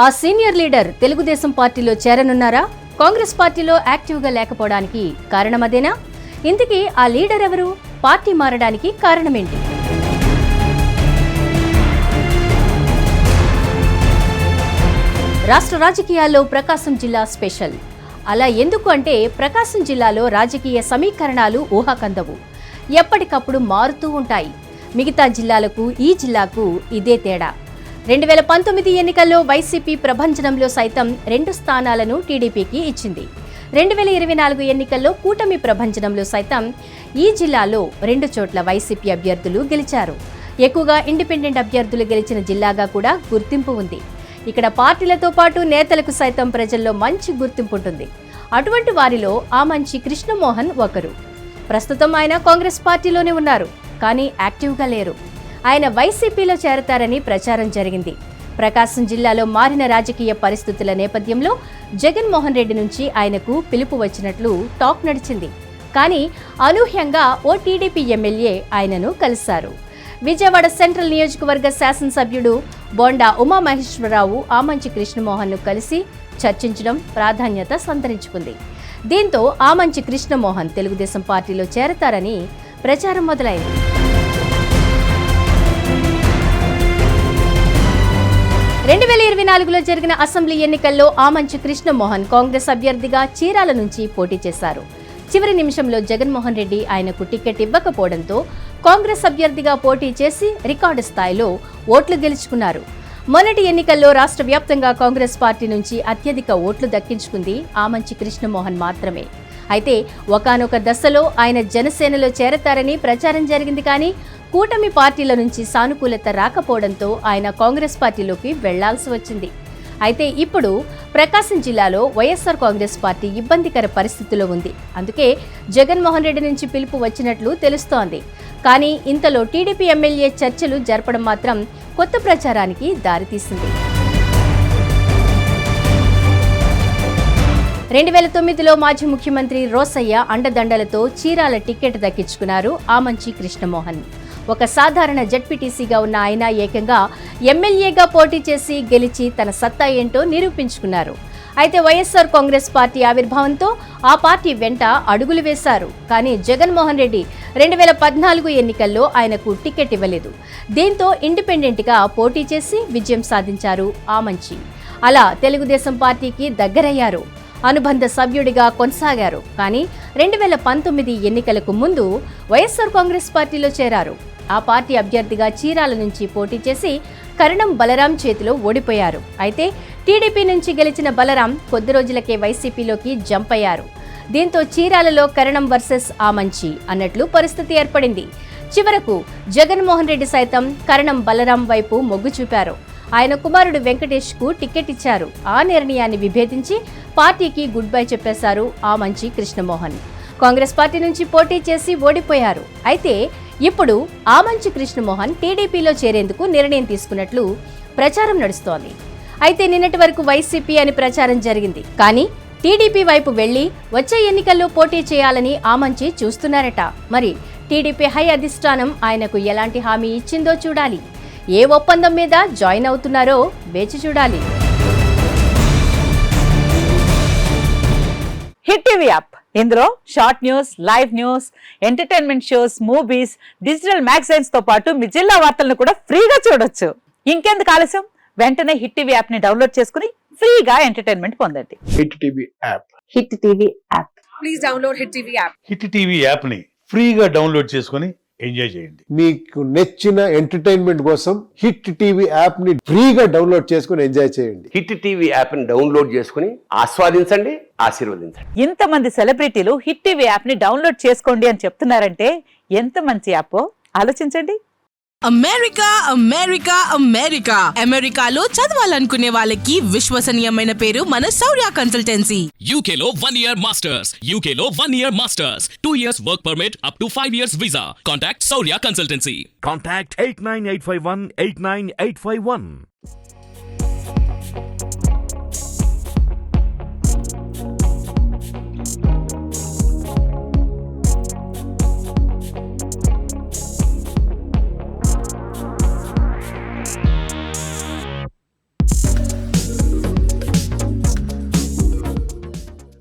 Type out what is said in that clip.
ఆ senior leader Telugu Desam పార్టీలో చేరనున్నారా? కాంగ్రెస్ పార్టీలో యాక్టివ్గా లేకపోవడానికి కారణమదేనా? ఇంతకీ ఆ లీడర్ ఎవరు? పార్టీ మారడానికి కారణమేంటి? రాష్ట్ర రాజకీయాల్లో ప్రకాశం జిల్లా స్పెషల్. అలా ఎందుకు అంటే ప్రకాశం జిల్లాలో రాజకీయ సమీకరణాలు ఊహాకందవు. ఎప్పటికప్పుడు మారుతూ ఉంటాయి. మిగతా జిల్లాలకు ఈ జిల్లాకు ఇదే తేడా. 2019 ఎన్నికల్లో వైసీపీ ప్రభంజనంలో సైతం 2 స్థానాలను టీడీపీకి ఇచ్చింది. 2024 ఎన్నికల్లో కూటమి ప్రభంజనంలో సైతం ఈ జిల్లాలో 2 చోట్ల వైసీపీ అభ్యర్థులు గెలిచారు. ఎక్కువగా ఇండిపెండెంట్ అభ్యర్థులు గెలిచిన జిల్లాగా కూడా గుర్తింపు ఉంది. ఇక్కడ పార్టీలతో పాటు నేతలకు సైతం ప్రజల్లో మంచి గుర్తింపు ఉంటుంది. అటువంటి వారిలో ఆమంచి కృష్ణమోహన్ ఒకరు. ప్రస్తుతం ఆయన కాంగ్రెస్ పార్టీలోనే ఉన్నారు, కానీ యాక్టివ్గా లేరు. ఆయన వైసీపీలో చేరతారని ప్రచారం జరిగింది. ప్రకాశం జిల్లాలో మారిన రాజకీయ పరిస్థితుల నేపథ్యంలో జగన్మోహన్ రెడ్డి నుంచి ఆయనకు పిలుపు వచ్చినట్లు టాక్ నడిచింది. కానీ అనూహ్యంగా ఓ టీడీపీ ఎమ్మెల్యే ఆయనను కలిశారు. విజయవాడ సెంట్రల్ నియోజకవర్గ శాసనసభ్యుడు బోండా ఉమామహేశ్వరరావు ఆమంచి కృష్ణమోహన్ను కలిసి చర్చించడం ప్రాధాన్యత సంతరించుకుంది. దీంతో ఆమంచి కృష్ణమోహన్ తెలుగుదేశం పార్టీలో చేరతారని ప్రచారం మొదలైంది. 2024లో జరిగిన అసెంబ్లీ ఎన్నికల్లో ఆమంచి కృష్ణమోహన్ కాంగ్రెస్ అభ్యర్థిగా చీరాల నుంచి పోటీ చేశారు. చివరి నిమిషంలో జగన్మోహన్ రెడ్డి ఆయనకు టికెట్ ఇవ్వకపోవడంతో కాంగ్రెస్ అభ్యర్థిగా పోటీ చేసి రికార్డు స్థాయిలో ఓట్లు గెలుచుకున్నారు. మొన్నటి ఎన్నికల్లో రాష్ట్ర వ్యాప్తంగా కాంగ్రెస్ పార్టీ నుంచి అత్యధిక ఓట్లు దక్కించుకుంది ఆమంచి కృష్ణమోహన్ మాత్రమే. అయితే ఒకానొక దశలో ఆయన జనసేనలో చేరతారని ప్రచారం జరిగింది. కానీ కూటమి పార్టీల నుంచి సానుకూలత రాకపోవడంతో ఆయన కాంగ్రెస్ పార్టీలోకి వెళ్లాల్సి వచ్చింది. అయితే ఇప్పుడు ప్రకాశం జిల్లాలో వైఎస్ఆర్ కాంగ్రెస్ పార్టీ ఇబ్బందికర పరిస్థితిలో ఉంది. అందుకే జగన్మోహన్ రెడ్డి నుంచి పిలుపు వచ్చినట్లు తెలుస్తోంది. కానీ ఇంతలో టీడీపీ ఎమ్మెల్యే చర్చలు జరపడం మాత్రం కొత్త ప్రచారానికి దారితీసింది. 2009లో మాజీ ముఖ్యమంత్రి రోసయ్య అండదండలతో చీరాల టికెట్ దక్కించుకున్నారు ఆమంచి కృష్ణమోహన్. ఒక సాధారణ జెడ్పీటీసీగా ఉన్న ఆయన ఏకంగా ఎమ్మెల్యేగా పోటీ చేసి గెలిచి తన సత్తా ఏంటో నిరూపించుకున్నారు. అయితే వైఎస్ఆర్ కాంగ్రెస్ పార్టీ ఆవిర్భావంతో ఆ పార్టీ వెంట అడుగులు వేశారు. కానీ జగన్మోహన్ రెడ్డి 2014 ఎన్నికల్లో ఆయనకు టికెట్ ఇవ్వలేదు. దీంతో ఇండిపెండెంట్గా పోటీ చేసి విజయం సాధించారు ఆమంచి. అలా తెలుగుదేశం పార్టీకి దగ్గరయ్యారు. అనుబంధ సభ్యుడిగా కొనసాగారు. కానీ 2019 ఎన్నికలకు ముందు వైఎస్ఆర్ కాంగ్రెస్ పార్టీలో చేరారు. ఆ పార్టీ అభ్యర్థిగా చీరాల నుంచి పోటీ చేసి కరణం బలరాం చేతిలో ఓడిపోయారు. అయితే టీడీపీ నుంచి గెలిచిన బలరాం కొద్ది రోజులకే వైసీపీలోకి జంప్ అయ్యారు. దీంతో చీరాలలో కరణం వర్సెస్ ఆమంచి అన్నట్లు పరిస్థితి ఏర్పడింది. చివరకు జగన్మోహన్ రెడ్డి సైతం కరణం బలరాం వైపు మొగ్గు చూపారు. ఆయన కుమారుడు వెంకటేష్ కు టికెట్ ఇచ్చారు. ఆ నిర్ణయాన్ని విభేదించి పార్టీకి గుడ్ బై చెప్పేశారు ఆమంచి కృష్ణమోహన్. కాంగ్రెస్ పార్టీ నుంచి పోటీ చేసి ఓడిపోయారు. అయితే ఇప్పుడు ఆమంచి కృష్ణమోహన్ టీడీపీలో చేరేందుకు నిర్ణయం తీసుకున్నట్లు ప్రచారం నడుస్తోంది. అయితే నిన్నటి వరకు వైసీపీ అని ప్రచారం జరిగింది. కానీ టీడీపీ వైపు వెళ్లి వచ్చే ఎన్నికల్లో పోటీ చేయాలని ఆమంచి చూస్తున్నారట. మరి టీడీపీ హై అధిష్టానం ఆయనకు ఎలాంటి హామీ ఇచ్చిందో చూడాలి. ఏ ఒప్పందం మీద జాయిన్ అవుతున్నారో వేచి చూడాలి. హిట్ టీవీ యాప్, ఇందులో short news, live news, entertainment shows, movies, digital magazines తో పాటు మీ జిల్లా వార్తలను కూడా ఫ్రీగా చూడొచ్చు. ఇంకెందుకు ఆలస్యం, వెంటనే హిట్ టీవీ యాప్ ని డౌన్లోడ్ చేసుకుని ఫ్రీగా ఎంటర్టైన్మెంట్ పొందండి. Hit TV app. Hit TV app. Please download hit TV app. Hit TV app ని ఫ్రీగా డౌన్లోడ్ చేసుకుని ఎంజాయ్ చేయండి. మీకు నచ్చిన ఎంటర్టైన్మెంట్ కోసం హిట్ టీవీ యాప్ ని ఫ్రీగా డౌన్లోడ్ చేసుకుని ఎంజాయ్ చేయండి. హిట్ టీవీ యాప్ ని డౌన్లోడ్ చేసుకుని ఆస్వాదించండి, ఆశీర్వదించండి. ఇంతమంది సెలబ్రిటీలు హిట్ టీవీ యాప్ ని డౌన్లోడ్ చేసుకోండి అని చెప్తున్నారంటే ఎంత మంచి యాప్ ఆలోచించండి. అమెరికా అమెరికా అమెరికా అమెరికాలో చదవాలనుకునే వాళ్ళకి విశ్వసనీయమైన పేరు మన శౌర్య కన్సల్టెన్సీ. UK లో 1 year masters, UK లో 1 year masters, 2 years work permit up to 5 years visa. Contact Saurya Consultancy. Contact 89851 89851.